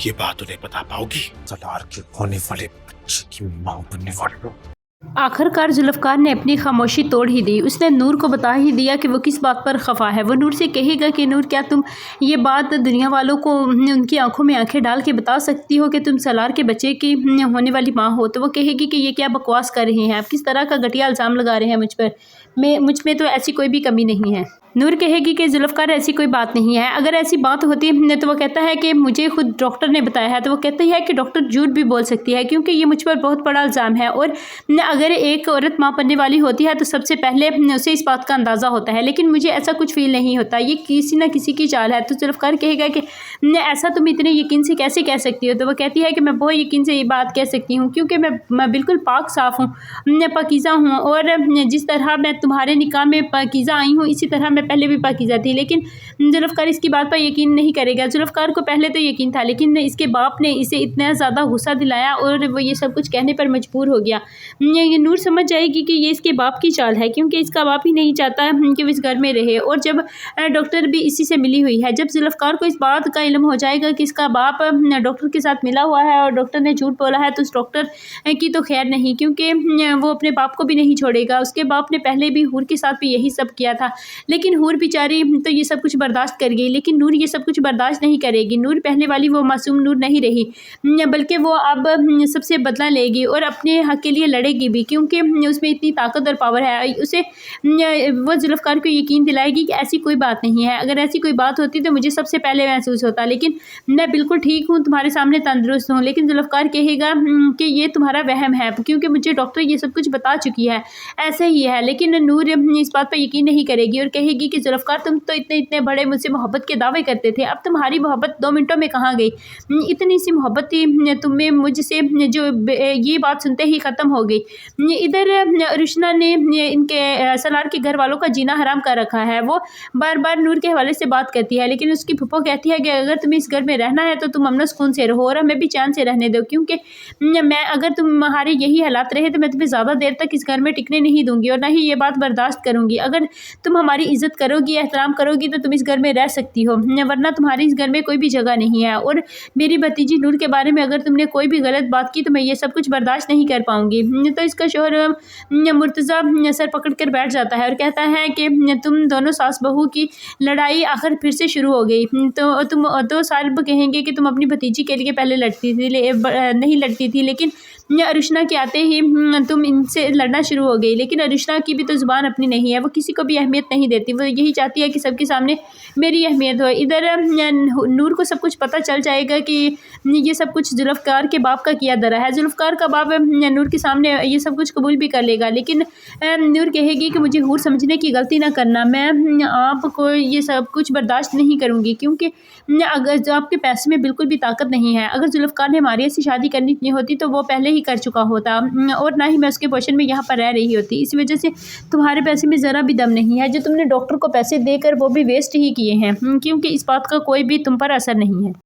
ये बात उन्हें बता पाओगी? सलार के होने वाले बच्चे की मां बनने वाले हो। आखिरकार जुल्फ़कार ने अपनी खामोशी तोड़ ही दी। उसने नूर को बता ही दिया कि वो किस बात पर खफा है। वो नूर से कहेगा कि नूर, क्या तुम ये बात दुनिया वालों को उनकी आंखों में आंखें डाल के बता सकती हो कि तुम सलार के बच्चे की होने वाली माँ हो? तो वो कहेगी कि ये क्या बकवास कर रहे हैं आप, किस तरह का घटिया इल्ज़ाम लगा रहे हैं मुझ पर। मुझ में तो ऐसी कोई भी कमी नहीं है। नूर कहेगी कि जुल्फ़कार ऐसी कोई बात नहीं है। अगर ऐसी बात होती तो वो कहता है कि मुझे खुद डॉक्टर ने बताया है। तो वो कहती है कि डॉक्टर झूठ भी बोल सकती है क्योंकि ये मुझ पर बहुत बड़ा इल्ज़ाम है, और अगर एक औरत माँ बनने वाली होती है तो सबसे पहले उसे इस बात का अंदाज़ा होता है, लेकिन मुझे ऐसा कुछ फील नहीं होता, ये किसी न किसी की चाल है। तो जुल्फ़कार कहेगा कि ऐसा तुम इतने यकीन से कैसे कह सकती हो? तो वो कहती है कि मैं बहुत यकीन से ये बात कह सकती हूँ क्योंकि मैं बिल्कुल पाक साफ़ हूँ, पाकीज़ा हूँ, और जिस तरह मैं तुम्हारे निकाह में पाकीज़ा आई हूँ इसी तरह मैं पहले भी पाकीज़ा थी। लेकिन जुल्फ़कार इसकी बात पर यकीन नहीं करेगा। जुल्फ़कार को पहले तो यकीन था, लेकिन इसके बाप ने इसे इतना ज़्यादा गुस्सा दिलाया और वो ये सब कुछ कहने पर मजबूर हो गया। ये नूर समझ जाएगी कि ये इसके बाप की चाल है क्योंकि इसका बाप ही नहीं चाहता कि वो इस घर में रहे, और जब डॉक्टर भी इसी से मिली हुई है। जब जुल्फ़कार को इस बात का इल्म हो जाएगा कि इसका बाप डॉक्टर के साथ मिला हुआ है और डॉक्टर ने झूठ बोला है, तो उस डॉक्टर की तो खैर नहीं, क्योंकि वो अपने बाप को भी नहीं छोड़ेगा। उसके बाप ने पहले भी हूर के साथ भी यही सब किया था, लेकिन हूर बेचारी तो ये सब कुछ बर्दाश्त कर गई, लेकिन नूर ये सब कुछ बर्दाश्त नहीं करेगी। नूर पहले वाली वो मासूम नूर नहीं रही, बल्कि वो अब सबसे बदला लेगी और अपने हक के लिए लड़ेगी भी, क्योंकि उसमें इतनी ताकत और पावर है। उसे वो जुल्फ़कार को यकीन दिलाएगी कि ऐसी कोई बात नहीं है, अगर ऐसी कोई बात होती तो मुझे सबसे पहले महसूस होता, लेकिन मैं बिल्कुल ठीक हूँ, तुम्हारे सामने तंदुरुस्त हूँ। लेकिन जुल्फ़कार कहेगा कि ये तुम्हारा वहम है क्योंकि मुझे डॉक्टर ये सब कुछ बता चुकी है, ऐसा ही है। लेकिन नूर इस बात पर यकीन नहीं करेगी और कहेगी कि जुल्फ़कार, तुम तो इतने बड़े मुझसे मोहब्बत के दावे करते थे, अब तुम्हारी मोहब्बत 2 मिनटों में कहाँ गई? इतनी सी मोहब्बत थी तुम्हें मुझसे जो ये बात सुनते ही ख़त्म हो गई। इधर रुशना ने इनके सलार के घर वालों का जीना हराम कर रखा है। वो बार बार नूर के हवाले से बात करती है, लेकिन उसकी फूफो कहती है कि अगर तुम्हें इस घर में रहना है तो तुम अमन सुकून से रहो और हमें भी चैन से रहने दो, क्योंकि मैं अगर तुम्हारे यही हालात रहे तो मैं तुम्हें ज़्यादा देर तक इस घर में टिकने नहीं दूंगी और ना ही ये बात बर्दाश्त करूंगी। अगर तुम हमारी इज्जत करोगी, एहतराम करोगी तो तुम इस घर में रह सकती हो, वरना तुम्हारी इस घर में कोई भी जगह नहीं है। और मेरी भतीजी नूर के बारे में अगर तुमने कोई भी गलत बात की तो मैं ये सब कुछ बर्दाश्त नहीं कर पाऊंगी। तो इसका शौहर मुर्तज़ा सर पकड़ कर बैठ जाता है और कहता है कि तुम दोनों सास बहू की लड़ाई आखिर फिर से शुरू हो गई। तो तुम तो साहिब कहेंगे कि तुम अपनी भतीजी के लिए पहले लड़ती थी, नहीं लड़ती थी, लेकिन अरुशना के आते ही तुम इनसे लड़ना शुरू हो गई। लेकिन अरुशना की भी तो ज़ुबान अपनी नहीं है, वो किसी को भी अहमियत नहीं देती, वो यही चाहती है कि सबके सामने मेरी अहमियत हो। इधर नूर को सब कुछ पता चल जाएगा कि ये सब कुछ जुल्फ़कार के बाप का किया धरा है। जुल्फ़कार का बाप नूर के सामने ये सब कुछ कबूल भी कर लेगा, लेकिन नूर कहेगी कि मुझे हूर समझने की गलती ना करना, मैं आपको ये सब कुछ बर्दाश्त नहीं करूँगी, क्योंकि अगर जो आपके पैसे में बिल्कुल भी ताकत नहीं है। अगर जुल्फ़कार ने हमारी ऐसी शादी करनी होती तो वो पहले ही कर चुका होता, और ना ही मैं उसके पोषण में यहाँ पर रह रही होती। इस वजह से तुम्हारे पैसे में ज़रा भी दम नहीं है, जो तुमने डॉक्टर को पैसे देकर वो भी वेस्ट ही किए हैं, क्योंकि इस बात का कोई भी तुम पर असर नहीं है।